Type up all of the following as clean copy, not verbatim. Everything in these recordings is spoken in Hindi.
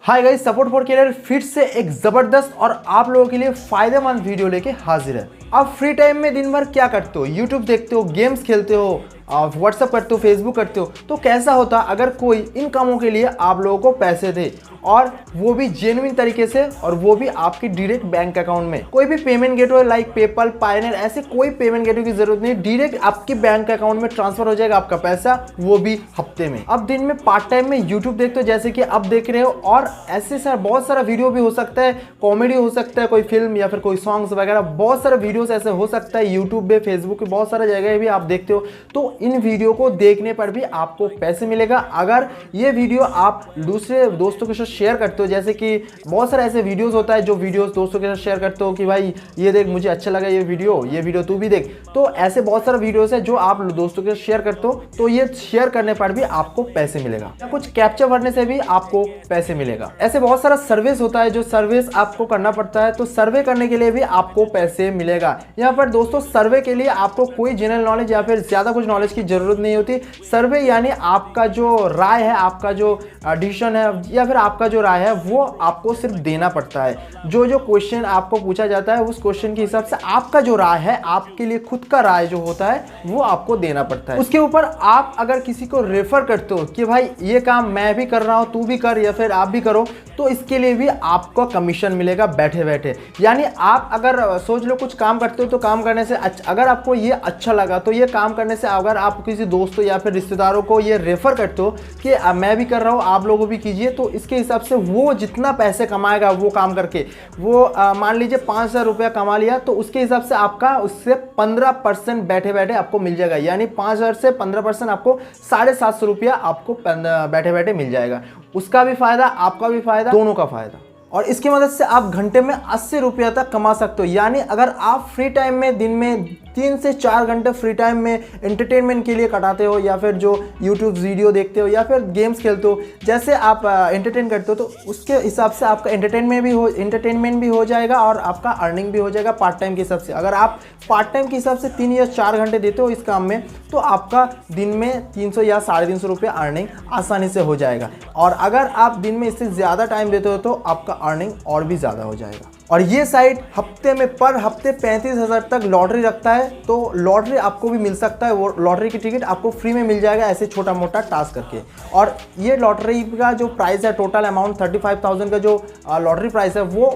Hi guys, support for career फिर से एक जबरदस्त और आप लोगों के लिए फायदेमंद वीडियो लेके हाजिर है। आप फ्री टाइम में दिन भर क्या करते हो? यूट्यूब देखते हो, गेम्स खेलते हो, व्हाट्सअप करते हो, फेसबुक करते हो। तो कैसा होता अगर कोई इन कामों के लिए आप लोगों को पैसे दे और वो भी जेन्युइन तरीके से, और वो भी आपके डायरेक्ट बैंक अकाउंट में। कोई भी payment gateway like PayPal, Pioneer, ऐसे कोई पेमेंट गेटवे की जरूरत नहीं, डायरेक्ट आपके बैंक अकाउंट में ट्रांसफर हो जाएगा आपका पैसा, वो भी हफ्ते में। अब दिन में पार्ट टाइम में यूट्यूब देखते हो जैसे कि अब देख रहे हो, और ऐसे सारा बहुत सारा वीडियो भी हो सकता है, कॉमेडी हो सकता है, कोई फिल्म या फिर कोई सॉन्ग्स वगैरह, बहुत सारा वीडियोस ऐसे हो सकता है यूट्यूब पे, फेसबुक पे, बहुत सारा जगह भी आप देखते हो। तो इन वीडियो को देखने पर भी आपको पैसे मिलेगा अगर ये वीडियो आप दूसरे दोस्तों के साथ शेयर करते हो। जैसे कि बहुत सारे ऐसे वीडियोस होता है जो वीडियोस दोस्तों के साथ शेयर करते हो कि भाई ये देख, मुझे अच्छा लगा ये वीडियो तू भी देख। तो ऐसे बहुत सारे वीडियोस है जो आप दोस्तों के साथ शेयर करते हो, तो ये शेयर करने पर भी आपको पैसे मिलेगा, या कुछ कैप्चर करने से भी आपको पैसे मिलेगा। ऐसे बहुत सारा सर्विस होता है जो सर्विस आपको करना पड़ता है, तो सर्वे करने के लिए भी आपको पैसे मिलेगा। यहाँ पर दोस्तों सर्वे के लिए आपको कोई जनरल नॉलेज या फिर ज्यादा कुछ नॉलेज की जरूरत नहीं होती। सर्वे यानी आपका जो राय है, आपका जो डिसीजन है या फिर आपका जो राय है, वो आपको सिर्फ देना पड़ता है। जो जो क्वेश्चन आपको पूछा जाता है उस क्वेश्चन के हिसाब से आपका जो राय है, आपके लिए खुद का राय जो होता है, वो आपको देना पड़ता है। उसके ऊपर आप अगर किसी को रेफर करते हो कि भाई ये काम मैं भी कर रहा हूं, तू भी कर या फिर आप भी करो, तो इसके लिए भी आपको कमीशन मिलेगा बैठे बैठे। यानी आप अगर सोच लो कुछ काम करते हो, तो काम करने से अगर आपको ये अच्छा लगा, तो ये काम करने से अगर आप किसी दोस्तों या फिर रिश्तेदारों को ये रेफर करते हो कि मैं भी कर रहा हूँ, आप लोगों भी कीजिए, तो इसके हिसाब से वो जितना पैसे कमाएगा वो काम करके, वो मान लीजिए 5,000 रुपया कमा लिया, तो उसके हिसाब से आपका उससे 15% बैठे बैठे आपको मिल जाएगा। यानी 5,000 से 15% आपको 750 रुपया आपको बैठे बैठे मिल जाएगा। उसका भी फायदा, आपका भी फायदा, दोनों का फायदा। और इसकी मदद से आप घंटे में 80 रुपया तक कमा सकते हो। यानी अगर आप फ्री टाइम में दिन में 3 से 4 घंटे फ्री टाइम में एंटरटेनमेंट के लिए कटाते हो, या फिर जो यूट्यूब वीडियो देखते हो या फिर गेम्स खेलते हो, जैसे आप एंटरटेन करते हो, तो उसके हिसाब से आपका एंटरटेनमेंट भी हो जाएगा और आपका अर्निंग भी हो जाएगा पार्ट टाइम के हिसाब से। अगर आप पार्ट टाइम के हिसाब से 3 या 4 घंटे देते हो इस काम में, तो आपका दिन में 300 या 350 रुपये अर्निंग आसानी से हो जाएगा। और अगर आप दिन में इससे ज़्यादा टाइम देते हो तो आपका अर्निंग और भी ज़्यादा हो जाएगा। और ये साइट हफ्ते में पर हफ्ते 35,000 तक लॉटरी रखता है, तो लॉटरी आपको भी मिल सकता है। वो लॉटरी की टिकट आपको फ्री में मिल जाएगा ऐसे छोटा मोटा टास्क करके। और ये लॉटरी का जो प्राइस है, टोटल अमाउंट 35,000 का जो लॉटरी प्राइस है, वो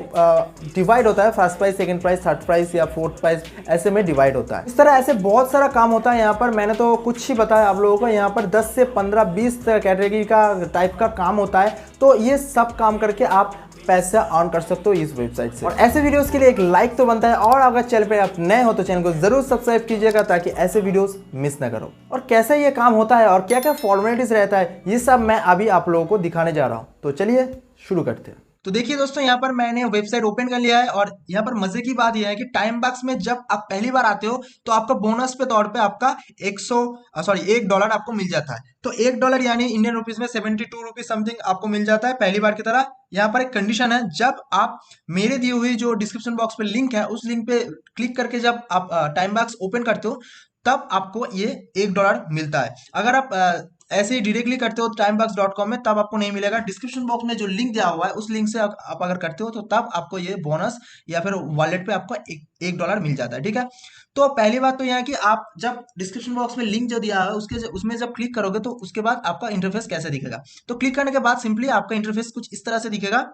डिवाइड होता है first price, second price, third price या फोर्थ प्राइस, ऐसे में डिवाइड होता है। इस तरह ऐसे बहुत सारा काम होता है। यहाँ पर मैंने तो कुछ ही बताया आप लोगों को, यहाँ पर 10 से 15-20 कैटेगरी का टाइप का काम होता है। तो ये सब काम करके आप पैसा अर्न कर सकते हो इस वेबसाइट से। और ऐसे वीडियोस के लिए एक लाइक तो बनता है, और अगर चैनल पे आप नए हो तो चैनल को जरूर सब्सक्राइब कीजिएगा ताकि ऐसे वीडियोस मिस ना करो। और कैसे ये काम होता है और क्या क्या फॉर्मेलिटीज रहता है, ये सब मैं अभी आप लोगों को दिखाने जा रहा हूँ। तो चलिए शुरू करते हैं। तो देखिए दोस्तों, यहाँ पर मैंने वेबसाइट ओपन कर लिया है, और यहाँ पर मजे की बात यह है कि टाइम बॉक्स में जब आप पहली बार आते हो तो आपका बोनस पे तौर पे आपका $1 आपको मिल जाता है। तो $1 यानी इंडियन रुपीज में 72 रुपीज समथिंग आपको मिल जाता है पहली बार की तरह। यहाँ पर एक कंडीशन है, जब आप मेरे दिए हुए जो डिस्क्रिप्शन बॉक्स पे लिंक है, उस लिंक पे क्लिक करके जब आप टाइम बॉक्स ओपन करते हो, तब आपको ये $1 मिलता है। अगर आप ऐसे ही डायरेक्टली करते हो timebox.com में, तब आपको नहीं मिलेगा। डिस्क्रिप्शन बॉक्स में जो लिंक दिया हुआ है उस लिंक से आप अगर करते हो, तो तब आपको ये बोनस या फिर वॉलेट पे आपको $1 मिल जाता है। ठीक है, तो पहली बात तो यह है कि आप जब डिस्क्रिप्शन बॉक्स में लिंक जो दिया है उसमें जब क्लिक करोगे, तो उसके बाद आपका इंटरफेस कैसे दिखेगा। तो क्लिक करने के बाद सिंपली आपका इंटरफेस कुछ इस तरह से दिखेगा,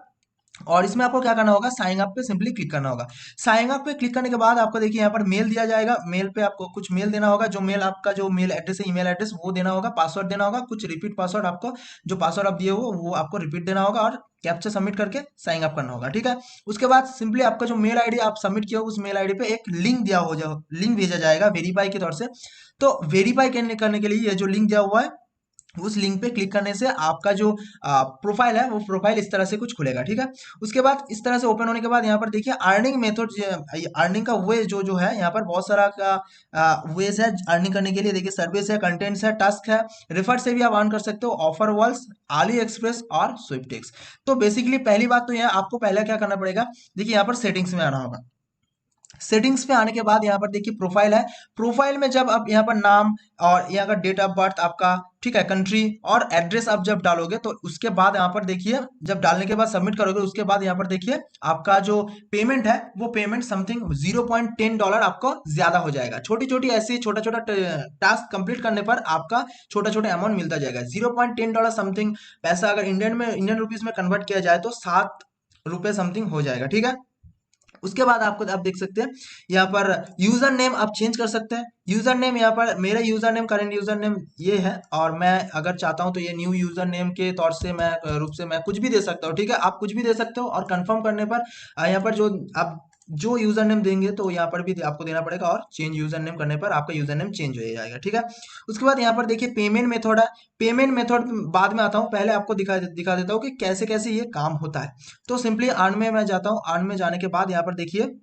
और इसमें आपको क्या करना होगा, साइन अप पे सिंपली क्लिक करना होगा। साइन अप पे क्लिक करने के बाद आपको देखिए यहाँ पर मेल दिया जाएगा। मेल पे आपको कुछ मेल देना होगा, जो मेल आपका जो मेल एड्रेस है, ईमेल एड्रेस, वो देना होगा। पासवर्ड देना होगा, कुछ रिपीट पासवर्ड, आपको जो पासवर्ड आप दिए हो वो आपको रिपीट देना होगा, और कैप्चा सबमिट करके साइन अप करना होगा। ठीक है, उसके बाद सिंपली आपका जो मेल आईडी आप सबमिट किया हो, उस मेल आईडी पे एक लिंक भेजा जाएगा वेरीफाई के तौर से। तो वेरीफाई करने के लिए ये जो लिंक दिया हुआ है, उस लिंक पे क्लिक करने से आपका जो प्रोफाइल है, वो प्रोफाइल इस तरह से कुछ खुलेगा। ठीक है, उसके बाद इस तरह से ओपन होने के बाद यहाँ पर देखिए अर्निंग मेथड, अर्निंग का वे जो है, यहाँ पर बहुत सारा का वेज है अर्निंग करने के लिए। देखिए सर्विस है, कंटेंट्स है, टास्क है, रेफर से भी आप अर्न कर सकते हो, ऑफर वॉल्स, आली एक्सप्रेस और स्विफ्टिक्स। तो बेसिकली पहली बात तो यह आपको पहले क्या करना पड़ेगा, देखिए यहाँ पर सेटिंग्स में आना होगा। सेटिंग्स पे आने के बाद यहाँ पर देखिए प्रोफाइल है। प्रोफाइल में जब आप यहाँ पर नाम और यहाँ का डेट ऑफ बर्थ आपका, ठीक है, कंट्री और एड्रेस आप जब डालोगे तो उसके बाद यहाँ पर देखिए, जब डालने के बाद सबमिट करोगे उसके बाद यहाँ पर देखिए आपका जो पेमेंट है वो पेमेंट समथिंग $0.10 आपको ज्यादा हो जाएगा। छोटी छोटी ऐसी छोटा छोटा टास्क कंप्लीट करने पर आपका छोटा छोटा अमाउंट मिलता जाएगा। $0.10 समथिंग पैसा अगर इंडियन रुपीज में कन्वर्ट किया जाए तो ₹7 समथिंग हो जाएगा, ठीक है। उसके बाद आपको आप देख सकते हैं यहाँ पर यूजर नेम आप चेंज कर सकते हैं। यूजर नेम यहाँ पर मेरा user name, current user name ये है, और मैं अगर चाहता हूं तो ये न्यू यूजर नेम के तौर से मैं रूप से मैं कुछ भी दे सकता हूँ, ठीक है। आप कुछ भी दे सकते हो और कंफर्म करने पर यहाँ पर जो आप जो यूजर नेम देंगे तो यहाँ पर भी आपको देना पड़ेगा, और चेंज यूजर नेम करने पर आपका यूजर नेम चेंज हो जाएगा, ठीक है। उसके बाद यहाँ पर देखिए पेमेंट मेथड है। पेमेंट मेथड बाद में आता हूँ, पहले आपको दिखा देता हूँ कि कैसे कैसे ये काम होता है। तो सिंपली अर्न में मैं जाता हूँ। अर्न में जाने के बाद यहाँ पर देखिए,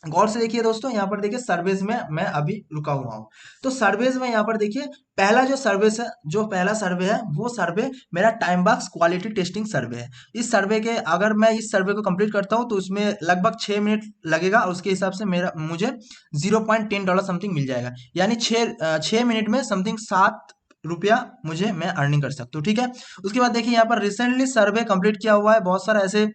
गौर से देखिए दोस्तों, यहाँ पर देखिए सर्विस में मैं अभी रुका हुआ हूँ। तो सर्विस में यहाँ पर देखिए पहला जो सर्विस है, जो पहला सर्वे है वो सर्वे मेरा टाइम बॉक्स क्वालिटी टेस्टिंग सर्वे है। इस सर्वे के अगर मैं इस सर्वे को कंप्लीट करता हूँ तो उसमें लगभग 6 मिनट लगेगा, और उसके हिसाब से मुझे $0.10 समथिंग मिल जाएगा। यानी 6 मिनट में समथिंग ₹7 मुझे मैं अर्निंग कर सकता हूँ, ठीक है। उसके बाद देखिए यहाँ पर रिसेंटली सर्वे कंप्लीट किया हुआ है। बहुत सारा ऐसे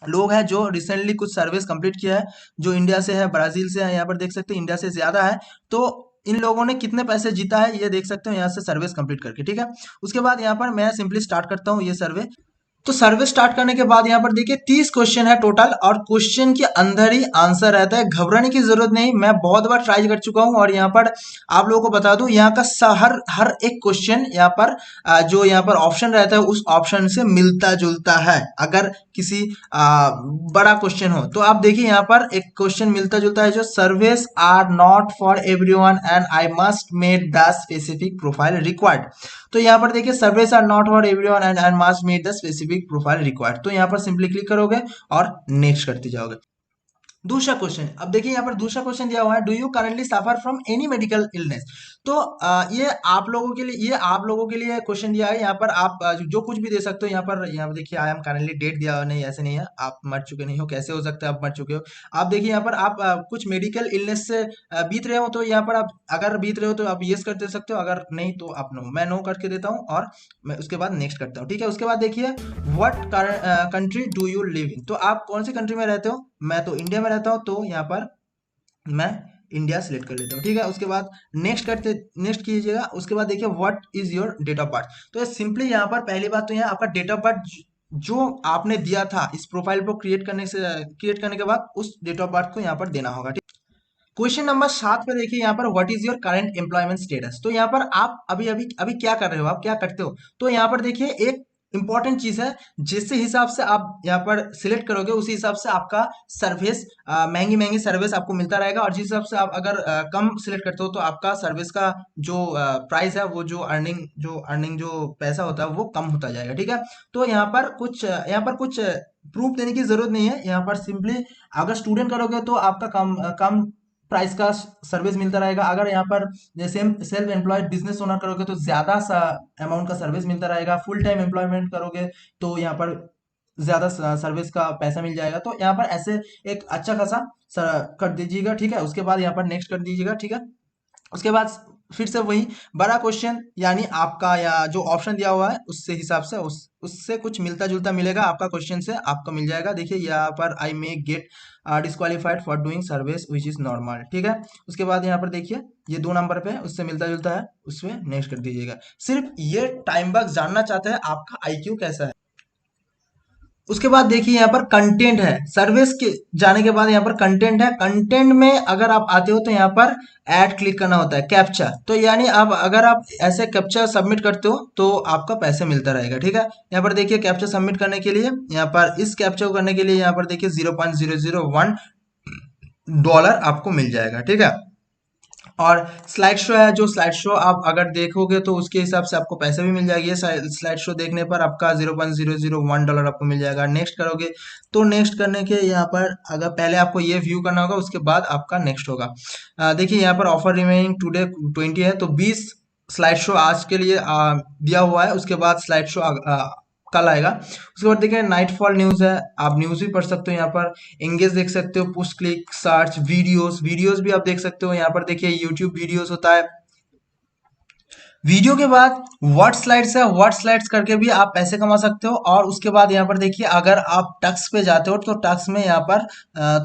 लोग हैं जो रिसेंटली कुछ सर्विस कंप्लीट किया है, जो इंडिया से है, ब्राजील से है, यहाँ पर देख सकते हैं इंडिया से ज्यादा है। तो इन लोगों ने कितने पैसे जीता है ये देख सकते हो यहाँ से सर्विस कंप्लीट करके, ठीक है। उसके बाद यहाँ पर मैं सिंपली स्टार्ट करता हूँ ये सर्वे। तो सर्वे स्टार्ट करने के बाद यहाँ पर देखिए 30 क्वेश्चन है टोटल, और क्वेश्चन के अंदर ही आंसर रहता है। घबराने की जरूरत नहीं, मैं बहुत बार ट्राई कर चुका हूँ, और यहाँ पर आप लोगों को बता दूं यहाँ का हर हर एक क्वेश्चन यहाँ पर जो यहाँ पर ऑप्शन रहता है उस ऑप्शन से मिलता जुलता है। अगर किसी बड़ा क्वेश्चन हो तो आप देखिए यहाँ पर एक क्वेश्चन मिलता जुलता है, जो service are not for everyone and I must made the specific profile required. तो यहाँ पर देखिए service are not for everyone and I must made the specific profile required. तो यहाँ पर सिंपली क्लिक करोगे और नेक्स्ट करते जाओगे। दूसरा क्वेश्चन, अब देखिए यहाँ पर दूसरा क्वेश्चन दिया हुआ है, do you currently suffer from any medical illness. तो ये आप लोगों के लिए क्वेश्चन दिया है। यहाँ पर आप जो कुछ भी दे सकते हो। यहाँ पर देखिए आई एम करंटली डेट दिया हुआ, नहीं ऐसे नहीं है, आप मर चुके नहीं हो, कैसे हो सकता है आप मर चुके हो। आप देखिए यहाँ पर आप कुछ मेडिकल इलनेस से बीत रहे हो, तो यहाँ पर आप अगर बीत रहे हो तो आप यस कर दे सकते हो, अगर नहीं तो आप नो। मैं नो करके देता हूँ और मैं उसके बाद नेक्स्ट करता हूँ, ठीक है। उसके बाद देखिए what country do you live in. तो आप कौन सी कंट्री में रहते हो। मैं तो इंडिया में रहता हूँ, तो यहाँ पर मैं इंडिया सिलेक्ट कर लेता हूँ, ठीक है। उसके बाद नेक्स्ट कीजिएगा। उसके बाद देखिए what is your date of birth. तो सिंपली यहाँ पर पहली बात तो यहाँ आपका डेट ऑफ बर्थ जो आपने दिया था इस प्रोफाइल को क्रिएट करने के बाद उस डेट ऑफ बर्थ को यहाँ पर देना होगा, ठीक। क्वेश्चन नंबर 7 पे देखिए यहाँ पर what is your current employment status. तो यहाँ पर आप अभी अभी अभी क्या कर रहे हो, आप क्या करते हो। तो यहाँ पर देखिए एक इंपॉर्टेंट चीज है, जिस हिसाब से आप यहाँ पर सिलेक्ट करोगे उसी हिसाब से आपका सर्विस महंगी महंगी सर्विस आपको मिलता रहेगा, और जिस हिसाब से आप अगर कम सिलेक्ट करते हो तो आपका सर्विस का जो प्राइस है, वो जो अर्निंग जो पैसा होता है वो कम होता जाएगा, ठीक है। तो यहाँ पर कुछ प्रूफ देने की जरूरत नहीं है। यहाँ पर सिंपली अगर स्टूडेंट करोगे तो आपका कम कम प्राइस का सर्विस मिलता रहेगा। अगर यहाँ पर जैसे सेल्फ एम्प्लॉयड बिजनेस ओनर करोगे तो ज्यादा सा अमाउंट का सर्विस मिलता रहेगा। फुल टाइम एम्प्लॉयमेंट करोगे तो यहाँ पर ज्यादा सर्विस का पैसा मिल जाएगा। तो यहाँ पर ऐसे एक अच्छा खासा कर दीजिएगा, ठीक है। उसके बाद यहाँ पर नेक्स्ट कर दीजिएगा, ठीक है। उसके बाद फिर से वही बड़ा क्वेश्चन, यानी आपका या जो ऑप्शन दिया हुआ है उससे हिसाब से उससे कुछ मिलता जुलता मिलेगा आपका क्वेश्चन से आपको मिल जाएगा। देखिए यहाँ पर I may get disqualified for doing service which is normal, ठीक है। उसके बाद यहाँ पर देखिए ये 2 नंबर पे है, उससे मिलता जुलता है, उसमें नेक्स्ट कर दीजिएगा। सिर्फ ये टाइम बॉक्स जानना चाहते हैं आपका आईक्यू कैसा है। उसके बाद देखिए यहाँ पर कंटेंट है। सर्विस के जाने के बाद यहाँ पर कंटेंट है। कंटेंट में अगर आप आते हो तो यहाँ पर ऐड क्लिक करना होता है, कैप्चा। तो यानी आप अगर आप ऐसे कैप्चा सबमिट करते हो तो आपका पैसे मिलता रहेगा, ठीक है। यहाँ पर देखिए कैप्चा सबमिट करने के लिए यहाँ पर इस कैप्चा को करने के लिए यहाँ पर देखिए $0.001 आपको मिल जाएगा, ठीक है। और स्लाइड शो है, जो स्लाइड शो आप अगर देखोगे तो उसके हिसाब से आपको पैसे भी मिल जाएगी। स्लाइड शो देखने पर आपका $0.001 आपको मिल जाएगा। नेक्स्ट करोगे तो नेक्स्ट करने के यहाँ पर अगर पहले आपको ये व्यू करना होगा, उसके बाद आपका नेक्स्ट होगा। देखिए यहाँ पर ऑफर रिमेनिंग टुडे 20 है, तो 20 स्लाइड शो आज के लिए दिया हुआ है। उसके बाद स्लाइड शो कल आएगा। उसके बाद देखिए नाइटफॉल न्यूज़ है, आप न्यूज़ भी पढ़ सकते हो यहाँ पर। एंगेज देख सकते हो, पुश क्लिक सर्च, वीडियोस भी आप देख सकते हो यहाँ पर। देखिए यूट्यूब वीडियोस होता है। वीडियो के बाद वर्ड स्लाइड्स है, वर्ड स्लाइड्स करके भी आप पैसे कमा सकते हो। और उसके बाद यहाँ पर देखिए अगर आप टक्स पे जाते हो तो टक्स में यहाँ पर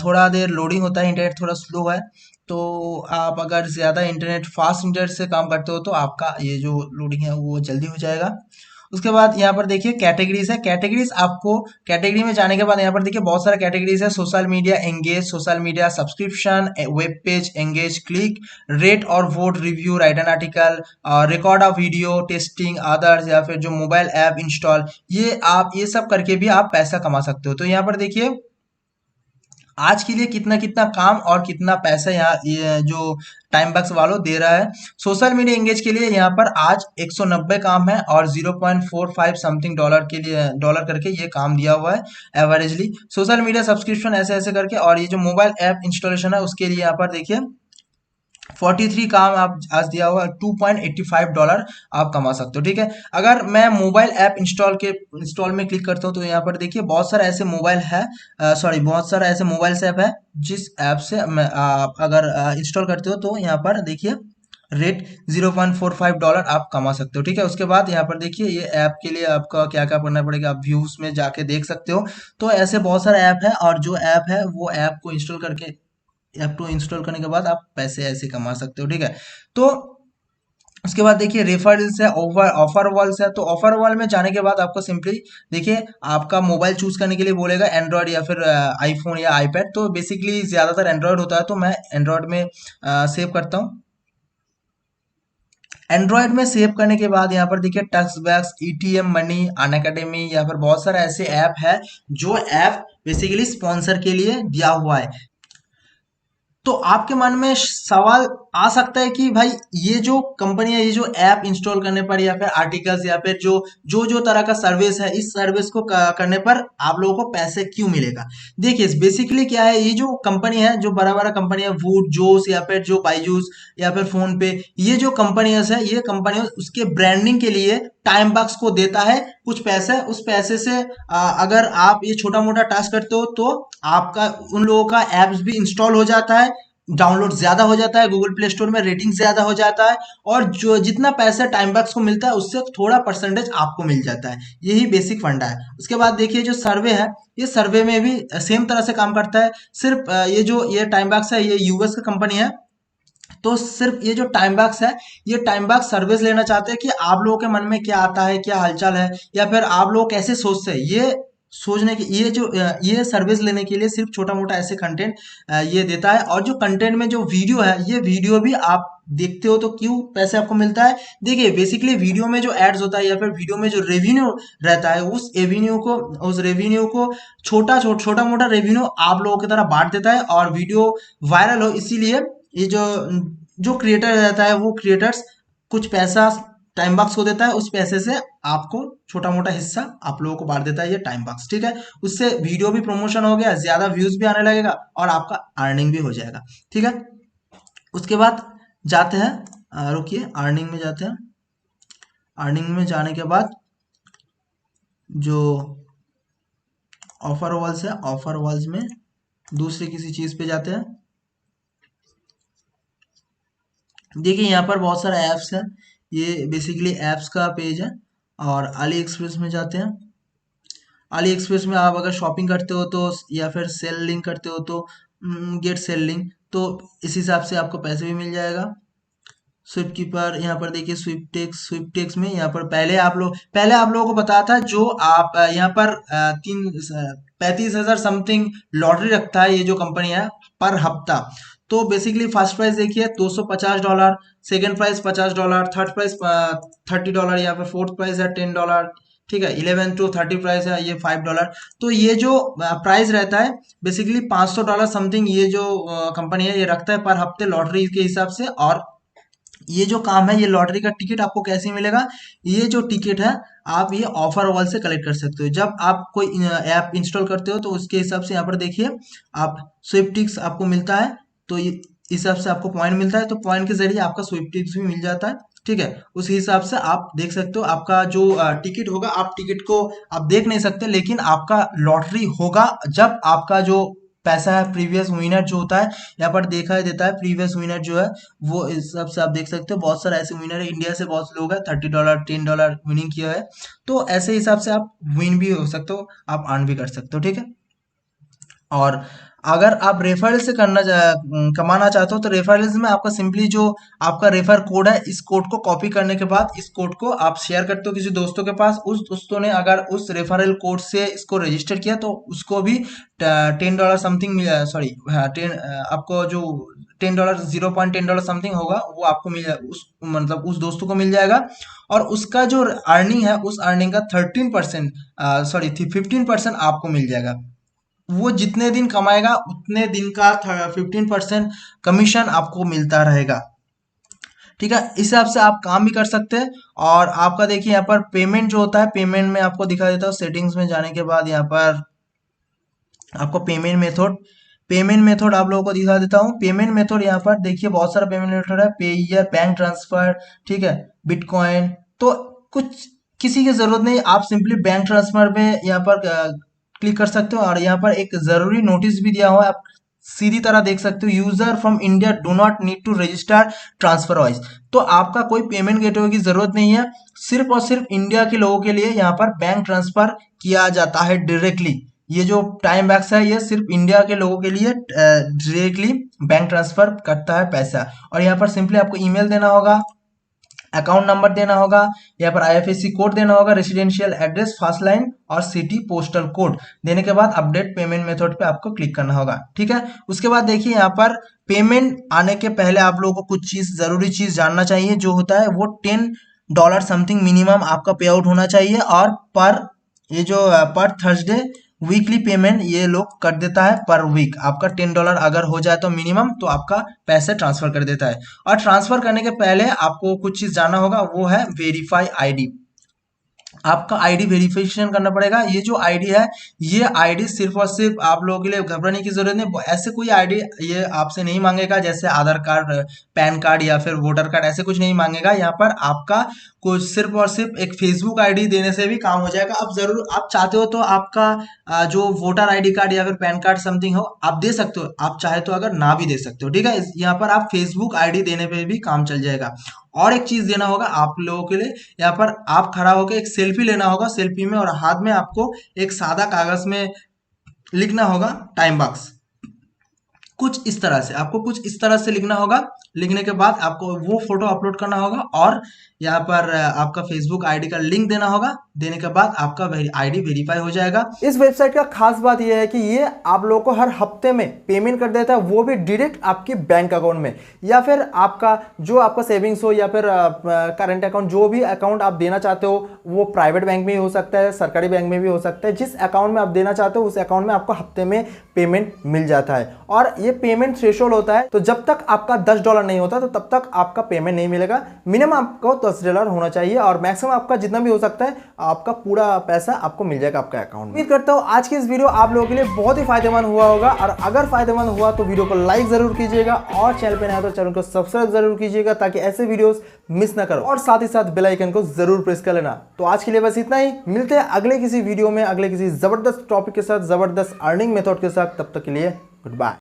थोड़ा देर लोडिंग होता है, इंटरनेट थोड़ा स्लो है। तो आप अगर ज़्यादा इंटरनेट फास्ट इंटरनेट से काम करते हो तो आपका ये जो लोडिंग है वो जल्दी हो जाएगा। उसके बाद यहाँ पर देखिए कैटेगरीज है। कैटेगरीज आपको कैटेगरी में जाने के बाद यहाँ पर देखिए बहुत सारा कैटेगरीज है। Social media engage, social media subscription, web page engage, click, rate और vote, review, write an article, record of video, testing, others, या फिर जो मोबाइल ऐप इंस्टॉल, ये आप ये सब करके भी आप पैसा कमा सकते हो। तो यहाँ पर देखिए आज के लिए कितना कितना काम और कितना पैसा यहाँ ये जो टाइम बक्स वालों दे रहा है। सोशल मीडिया एंगेज के लिए यहाँ पर आज 190 काम है और 0.45 समथिंग डॉलर के लिए डॉलर करके ये काम दिया हुआ है एवरेजली। सोशल मीडिया सब्सक्रिप्शन ऐसे ऐसे करके, और ये जो मोबाइल ऐप इंस्टॉलेशन है उसके लिए यहाँ पर देखिए 43 काम आप आज दिया हुआ, $2.85 आप कमा सकते हो। ठीक है, अगर मैं मोबाइल ऐप इंस्टॉल में क्लिक करता हूँ तो यहाँ पर देखिए बहुत सारा ऐसे मोबाइल है, बहुत सारा ऐसे मोबाइल ऐप है जिस ऐप से आप अगर इंस्टॉल करते हो तो यहाँ पर देखिए रेट $0.45 आप कमा सकते हो। ठीक है, उसके बाद यहाँ पर देखिए ये ऐप के लिए आपका क्या क्या करना पड़ेगा, आप व्यूज में जाके देख सकते हो। तो ऐसे बहुत सारे ऐप है, और जो ऐप है वो ऐप को इंस्टॉल करके, ऐप को इंस्टॉल करने के बाद आप पैसे ऐसे कमा सकते हो। ठीक है, तो उसके बाद देखिए रेफरल्स है, ऑफर वॉल्स है। तो ऑफर वॉल में जाने के बाद आपको सिंपली देखिए आपका मोबाइल चूज करने के लिए बोलेगा, एंड्रॉयड या फिर आईफोन या आईपैड। तो बेसिकली ज्यादातर एंड्रॉयड होता है तो मैं एंड्रॉयड में सेव करता हूँ। एंड्रॉयड में सेव करने के बाद यहाँ पर देखिए टक्स बैक्स, ईटीएम मनी, अनअकैडमी, या फिर बहुत सारा ऐसे ऐप है जो ऐप बेसिकली स्पॉन्सर के लिए दिया हुआ है। तो आपके मन में सवाल आ सकता है कि भाई ये जो कंपनी है, ये जो ऐप इंस्टॉल करने पर या फिर आर्टिकल्स या फिर जो जो जो तरह का सर्विस है, इस सर्विस को करने पर आप लोगों को पैसे क्यों मिलेगा। देखिए बेसिकली क्या है, ये जो कंपनी है, जो बड़ा बड़ा कंपनी है, वूड, जोस या फिर जो बाईजूस या फिर फोन पे, ये जो कंपनीज है, ये कंपनी उसके ब्रांडिंग के लिए टाइम बॉक्स को देता है कुछ पैसे। उस पैसे से अगर आप ये छोटा मोटा टास्क करते हो तो आपका उन लोगों का एप्स भी इंस्टॉल हो जाता है, डाउनलोड ज्यादा हो जाता है, गूगल प्ले स्टोर में रेटिंग ज्यादा हो जाता है, और जो जितना पैसा टाइम बॉक्स को मिलता है उससे थोड़ा परसेंटेज आपको मिल जाता है। यही बेसिक फंडा है। उसके बाद देखिए जो सर्वे है, ये सर्वे में भी सेम तरह से काम करता है। सिर्फ ये जो ये टाइम बॉक्स है, ये यूएस का कंपनी है। तो सिर्फ ये जो टाइम बॉक्स है, ये टाइम बॉक्स सर्विस लेना चाहते हैं कि आप लोगों के मन में क्या आता है, क्या हालचाल है, या फिर आप लोग कैसे सोचते हैं, ये सोचने की ये जो ये सर्विस लेने के लिए सिर्फ छोटा मोटा ऐसे कंटेंट ये देता है। और जो कंटेंट में जो वीडियो है, ये वीडियो भी आप देखते हो तो क्यों पैसे आपको मिलता है। देखिए बेसिकली वीडियो में जो एड्स होता है या फिर वीडियो में जो रेवेन्यू रहता है, उस रेवेन्यू को छोटा मोटा रेवेन्यू आप लोगों की तरह बांट देता है, और वीडियो वायरल हो, इसीलिए ये जो जो क्रिएटर रहता है वो क्रिएटर्स कुछ पैसा टाइम बॉक्स को देता है, उस पैसे से आपको छोटा मोटा हिस्सा आप लोगों को बांट देता है ये टाइम बॉक्स। ठीक है, उससे वीडियो भी प्रमोशन हो गया, ज्यादा व्यूज भी आने लगेगा और आपका अर्निंग भी हो जाएगा। ठीक है, उसके बाद जाते हैं, रुकिए, अर्निंग में जाते हैं। अर्निंग में जाने के बाद जो ऑफर वॉल्स है, ऑफर वॉल्स में दूसरी किसी चीज पे जाते हैं। देखिए यहाँ पर बहुत सारे ऐप्स हैं, ये बेसिकली ऐप्स का पेज है। और अली एक्सप्रेस में जाते हैं। अली एक्सप्रेस में आप अगर शॉपिंग करते हो तो, या फिर सेल लिंक करते हो तो गेट सेल लिंक, तो इस हिसाब से आपको पैसे भी मिल जाएगा। स्विफ्ट कीपर, यहाँ पर देखिए स्विफ्टेक्स में यहाँ पर पहले आप लोगों को बताया था, जो आप यहाँ पर 35,000 समथिंग लॉटरी रखता है ये जो कंपनी है पर हफ्ता। तो बेसिकली फर्स्ट प्राइस देखिए $250, सेकंड प्राइस $50, थर्ड प्राइस $30, या फिर फोर्थ प्राइस है $10। ठीक है, 11 to 30 प्राइस है ये $5। तो ये जो प्राइस रहता है बेसिकली $500 समथिंग, ये जो कंपनी है ये रखता है पर हफ्ते लॉटरी के हिसाब से। और ये जो काम है, ये लॉटरी का टिकट आपको कैसे मिलेगा, ये जो टिकट है आप ये ऑफर वॉल से कलेक्ट कर सकते हो। जब आप कोई ऐप इंस्टॉल करते हो तो उसके हिसाब से यहाँ पर देखिए आप स्विफ्टिक्स आपको मिलता है, तो ये इस हिसाब से आपको पॉइंट मिलता है, तो पॉइंट के जरिए आपका स्विफ्टिक्स भी मिल जाता है। ठीक है, उस हिसाब से आप देख सकते हो आपका जो टिकट होगा, आप टिकट को आप देख नहीं सकते, लेकिन आपका लॉटरी होगा जब आपका जो पैसा है, प्रीवियस विनर जो होता है यहाँ पर देखा देता है, प्रीवियस विनर जो है वो इस हिसाब से आप देख सकते हो। बहुत सारे ऐसे विनर है, इंडिया से बहुत लोग हैं, $30 $10 विनिंग किया है। तो ऐसे हिसाब से आप विन भी हो सकते हो, आप अर्न भी कर सकते हो, ठीक है। और अगर आप रेफरल से कमाना चाहते हो तो रेफरल में आपका सिंपली जो आपका रेफर कोड है, इस कोड को कॉपी करने के बाद इस कोड को आप शेयर करते हो किसी दोस्तों के पास, उस दोस्तों ने अगर उस रेफरल कोड से इसको रजिस्टर किया तो उसको भी $10 समथिंग सॉरी आपको जो $10 $0.10 समथिंग होगा वो आपको मिल उस मतलब उस दोस्तों को मिल जाएगा। और उसका जो अर्निंग है उस अर्निंग का 13% सॉरी 15% आपको मिल जाएगा। वो जितने दिन कमाएगा उतने दिन का 15% कमीशन आपको मिलता रहेगा, ठीक है। इस हिसाब से आप काम भी कर सकते हैं। और आपका देखिए यहाँ पर पेमेंट जो होता है, पेमेंट में आपको दिखा देता हूँ। सेटिंग्स में जाने के बाद यहाँ पर आपको पेमेंट मेथड आप लोगों को दिखा देता हूँ। पेमेंट मेथड यहाँ पर देखिए बहुत सारा पेमेंट मेथड है, पेयर, बैंक ट्रांसफर, ठीक है, बिटकॉइन। तो कुछ किसी की जरूरत नहीं, आप सिंपली बैंक ट्रांसफर में यहाँ पर क्लिक कर सकते हो। और यहाँ पर एक जरूरी नोटिस भी दिया हुआ है, आप सीधी तरह देख सकते हो, user from India do not need to register TransferWise. तो आपका कोई पेमेंट गेटवे की जरूरत नहीं है, सिर्फ और सिर्फ इंडिया के लोगों के लिए यहाँ पर बैंक ट्रांसफर किया जाता है डायरेक्टली। ये जो टाइम बैक्स है ये सिर्फ इंडिया के लोगों के लिए डायरेक्टली बैंक ट्रांसफर करता है पैसा। और यहाँ पर सिंपली आपको ईमेल देना होगा, अकाउंट नंबर देना होगा, यहाँ पर आईएफएससी कोड देना होगा, रेसिडेंशियल एड्रेस, फर्स्ट लाइन और सिटी पोस्टल कोड देने के बाद अपडेट पेमेंट मेथड पे आपको क्लिक करना होगा, ठीक है। उसके बाद देखिए यहाँ पर पेमेंट आने के पहले आप लोगों को कुछ चीज जरूरी चीज जानना चाहिए, जो होता है वो $10 समथिंग मिनिमम आपका पे आउट होना चाहिए। और पर थर्सडे वीकली पेमेंट ये लोग कर देता है, पर वीक आपका $10 अगर हो जाए तो मिनिमम, तो आपका पैसे ट्रांसफर कर देता है। और ट्रांसफर करने के पहले आपको कुछ चीज जानना होगा, वो है वेरीफाई आईडी। आपका आईडी वेरिफिकेशन करना पड़ेगा। ये जो आईडी है, ये आईडी सिर्फ और सिर्फ आप लोगों के लिए घबराने की जरूरत नहीं, ऐसे कोई आईडी ये आपसे नहीं मांगेगा, जैसे आधार कार्ड, पैन कार्ड या फिर वोटर कार्ड, ऐसे कुछ नहीं मांगेगा। यहाँ पर आपका कुछ सिर्फ और सिर्फ एक फेसबुक आईडी देने से भी काम हो जाएगा। अब जरूर आप चाहते हो तो आपका जो वोटर आईडी कार्ड या फिर पैन कार्ड समथिंग हो आप दे सकते हो, आप चाहे तो अगर ना भी दे सकते हो, ठीक है। यहाँ पर आप फेसबुक आईडी देने पे भी काम चल जाएगा। और एक चीज देना होगा आप लोगों के लिए, यहाँ पर आप खड़ा होकर एक सेल्फी लेना होगा, सेल्फी में और हाथ में आपको एक सादा कागज में लिखना होगा टाइम बॉक्स, कुछ इस तरह से आपको कुछ इस तरह से लिखना होगा। लिखने के बाद आपको वो फोटो अपलोड करना होगा और यहाँ पर आपका फेसबुक आईडी का लिंक देना होगा। देने के बाद आपका आईडी वेरीफाई हो जाएगा। इस वेबसाइट का खास बात यह है कि ये आप लोगों को हर हफ्ते में पेमेंट कर देता है, वो भी डायरेक्ट आपके बैंक अकाउंट में, या फिर आपका जो आपका सेविंग्स हो या फिर करंट अकाउंट, जो भी अकाउंट आप देना चाहते हो, वो प्राइवेट बैंक में भी हो सकता है, सरकारी बैंक में भी हो सकता है। जिस अकाउंट में आप देना चाहते हो उस अकाउंट में आपको हफ्ते में पेमेंट मिल जाता है। और ये पेमेंट थ्रेशोल्ड होता है, तो जब तक आपका $10 नहीं होता तो तब तक आपका पेमेंट नहीं मिलेगा। मिनिमम आपको $10 होना चाहिए और मैक्सिमम आपका जितना भी हो सकता है आपका पूरा पैसा आपको मिल जाएगा आपका अकाउंट में। उम्मीद करता हूँ आज की इस वीडियो आप लोगों के लिए बहुत ही फायदेमंद हुआ होगा, और अगर फायदेमंद हुआ तो वीडियो को लाइक जरूर कीजिएगा और चैनल पे नया तो चैनल को सब्सक्राइब जरूर कीजिएगा ताकि ऐसे वीडियोस मिस ना करो, और साथ ही साथ बेल आइकन को जरूर प्रेस कर लेना। तो आज के लिए बस इतना ही, मिलते हैं अगले किसी वीडियो में अगले किसी जबरदस्त टॉपिक के साथ, जबरदस्त अर्निंग मेथड के साथ। तब तक के लिए गुड बाय।